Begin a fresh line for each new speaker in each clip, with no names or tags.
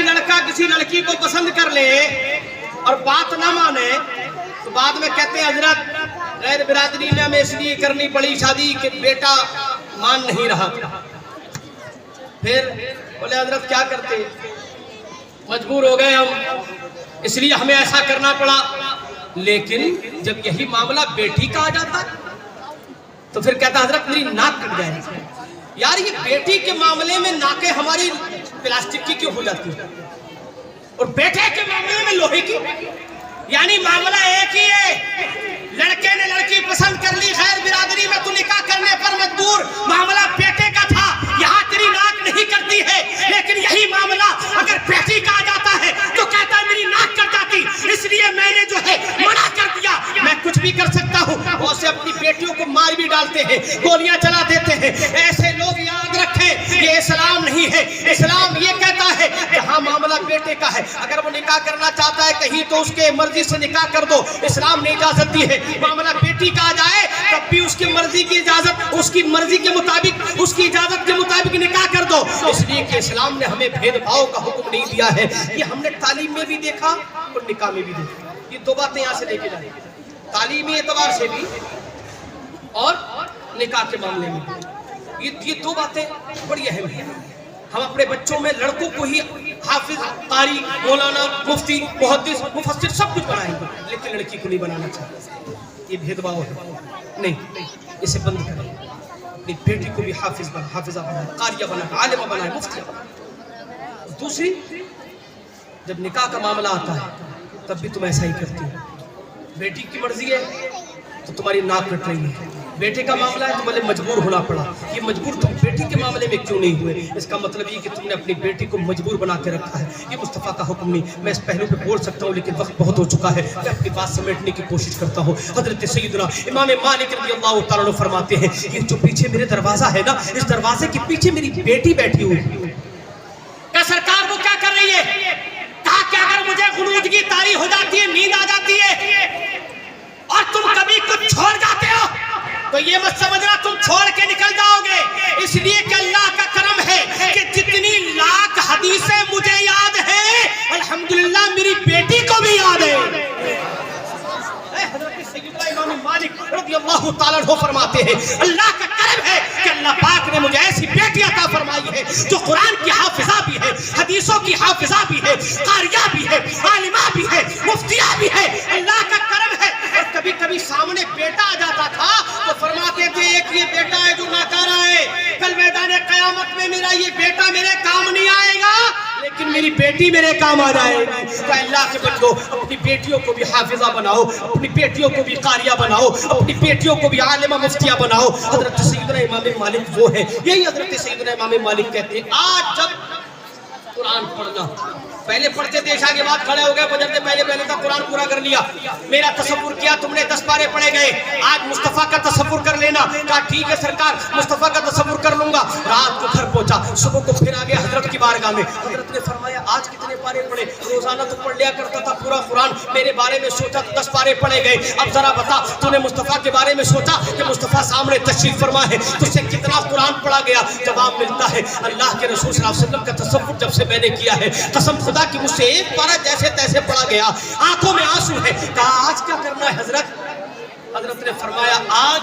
کوئی لڑکا کسی لڑکی کو پسند کر لے اور بات نہ مانے تو بعد میں کہتے ہیں حضرت غیر برادری نے ہمیں اس لیے کرنی پڑی شادی کہ بیٹا مان نہیں رہا. پھر بولے حضرت کیا کرتے, مجبور ہو گئے ہم, اس لیے ہمیں ایسا کرنا پڑا. لیکن جب یہی معاملہ بیٹی کا آ جاتا تو پھر کہتا حضرت میری ناک کٹ جائے. یار یہ بیٹی کے معاملے میں ناکیں ہماری پلاسٹک کی کیوں ہو جاتی ہے اور بیٹے کے معاملے میں لوہے کی؟ یعنی معاملہ ایک ہی ہے, لڑکے نے لڑکی پسند کر لی غیر برادری میں تو نکاح کرنے پر مجبور, معاملہ بیٹے کا تھا, یہاں تیری ناک نہیں کرتی ہے. لیکن یہی معاملہ اگر بیٹی کا آ جاتا ہے تو کہتا ہے میری ناک کٹ جاتی, اس لیے میں نے جو ہے منع کر دیا, میں کچھ بھی کر سکتا ہوں. وہ سے اپنی بیٹیوں کو مار بھی ڈالتے ہیں, گولیاں چلا دیتے ہیں. ایسے لوگ یاد رکھیں یہ اسلام نہیں ہے. اسلام یہ کہتا ہے جہاں معاملہ بیٹے کا ہے اگر وہ نکاح کرنا چاہتا ہے کہیں تو اس کے مرضی سے نکاح کر دو, اسلام نے اجازت دی ہے. معاملہ بیٹی کا آ جائے تب بھی اس کی مرضی کی اجازت, اس کی مرضی کے مطابق, اس کی اجازت کے مطابق نکاح کر دو. اس لیے کہ اسلام نے ہمیں بھید بھاؤ کا حکم نہیں دیا ہے. یہ ہم نے تعلیم میں بھی دیکھا اور نکاح میں بھی دیکھا. یہ دو باتیں یہاں سے لے کے جائیں, تعلیمی اعتبار سے بھی اور نکاح کے معاملے میں بھی. یہ دو باتیں بڑی اہم ہیں. ہم اپنے بچوں میں لڑکوں کو ہی حافظ, قاری, مولانا, مفتی, محدث, مفسر سب کچھ بنائیں گے, لیکن لڑکی کو نہیں بنانا چاہتے. یہ بھید بھاؤ ہے, نہیں, اسے بند کریں. اپنی بیٹی کو بھی حافظ بنا, حافظہ بنائے, قاریہ بنائے, عالمہ بنائے, مفتی بنائے. دوسری, جب نکاح کا معاملہ آتا ہے تب بھی تم ایسا ہی کرتی ہو. بیٹی کی مرضی ہے تو تمہاری ناک کٹ رہی ہے, بیٹے کا معاملہ ہے تو بھلے مجبور ہونا پڑا. یہ مجبور تم بیٹی کے معاملے میں کیوں نہیں ہوئے؟ اس کا مطلب یہ کہ تم نے اپنی بیٹی کو مجبور بنا کے رکھا ہے. یہ مصطفیٰ کا حکم نہیں. میں اس پہلو پہ بول سکتا ہوں لیکن وقت بہت ہو چکا ہے, میں اپنی بات سمیٹنے کی کوشش کرتا ہوں. حضرت سیدنا امام مالک رضی اللہ تعالیٰ عنہ فرماتے ہیں یہ جو پیچھے میرے دروازہ ہے نا, اس دروازے کے پیچھے میری بیٹی بیٹھی ہوئی. کیا سرکار وہ کیا کر رہی ہے؟ کہا کہ اگر مجھے غنودگی طاری ہو جاتی ہے, نیند آ جاتی ہے اور تم کبھی کچھ چھوڑ جاتے ہو تو یہ مت سمجھنا تم چھوڑ کے نکل جاؤ گے. اس لیے کہ اللہ کا کرم ہے کہ جتنی لاکھ حدیثیں مجھے یاد ہیں الحمدللہ میری بیٹی کو بھی یاد ہے. حضرت سیدنا امام مالک رضی اللہ تعالیٰ عنہ فرماتے ہیں اللہ کا کرم ہے کہ اللہ پاک نے مجھے ایسی بیٹی عطا فرمائی ہے جو قرآن کی حافظہ بھی ہے, حدیثوں کی حافظہ بھی ہے, قاریہ بھی ہے, عالمہ بھی ہے, مفتیہ بھی ہے. اللہ کا کرم ہے. اور کبھی کبھی سامنے بیٹا آ جاتا تھا تو فرماتے تھے ایک یہ بیٹا ہے جو ناکارہ ہے, کل میدان قیامت میں میرا یہ بیٹا میرے کام نہیں آئے گا لیکن میری بیٹی میرے کام آ جائے گی. تو اللہ کے بندو اپنی بیٹیوں کو بھی حافظہ بناؤ, اپنی بیٹیوں کو بھی قاریہ بناؤ, اپنی بیٹیوں کو بھی عالمہ مفتیہ بناؤ. حضرت سیدنا امام مالک وہ ہے, یہی حضرت سیدنا امام مالک کہتے ہیں آج جب قرآن پڑھنا, پہلے پڑھتے تھے عشاء کے بعد کھڑے ہو گئے, فجر سے پہلے تک قرآن پورا کر لیا, میرا تصور کیا تم نے 10 پارے پڑھے گئے, آج مصطفیٰ کا تصور کر لینا. کہا ٹھیک ہے سرکار مصطفیٰ کا تصور کر لوں گا. رات کو گھر پہنچا, صبح کو پھر آگے حضرت کی بارگاہ میں. حضرت نے فرمایا آج کتنے پارے پڑھے؟ روزانہ تو پڑھ لیا کرتا تھا پورا قرآن, میرے بارے میں سوچا تو 10 پارے پڑھے گئے. اب ذرا بتا تو نے مصطفیٰ کے بارے میں سوچا کہ مصطفیٰ سامنے تشریف فرما ہے, تجھ سے کتنا قرآن پڑھا گیا؟ جواب ملتا ہے اللہ کے رسول صلی اللہ علیہ وسلم کا تصور جب سے میں نے کیا ہے قسم خدا کی مجھ سے ایک پارہ جیسے تیسے پڑا گیا, آنکھوں میں آنسو ہے. کہا آج کیا کرنا ہے حضرت؟ حضرت نے فرمایا آج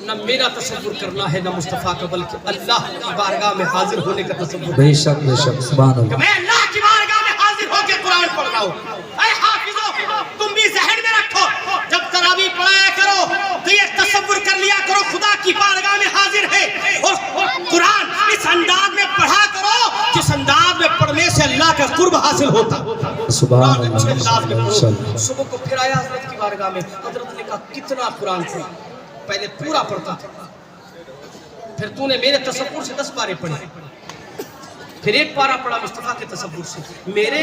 نہ میرا تصور کرنا ہے نہ مصطفیٰ کا, بلکہ اللہ کی بارگاہ میں حاضر ہونے کا تصور.
بے شک سبحان اللہ.
میں اللہ کی بارگاہ میں حاضر ہو کے قرآن پڑھ رہا ہوں. اے حافظو تم بھی ذہن میں رکھو جب تراویح پڑھایا کرو تو یہ تصور کر لیا کرو خدا کی بارگاہ میں حاضر ہے, اور قرآن اس انداز میں پڑھا کرو جس انداز میں پڑھنے سے اللہ کا قرب حاصل ہوتا.
سبحان اللہ.
صبح کو پھر آیا حضرت کی بارگاہ میں, حضرت نے کہا کتنا قرآن پڑھا؟ پہلے پورا پڑھتا تھا, پھر تو نے میرے تصور سے 10 پارے پڑھے, پھر ایک پارہ پڑھا مصطفیٰ کے تصور سے, میرے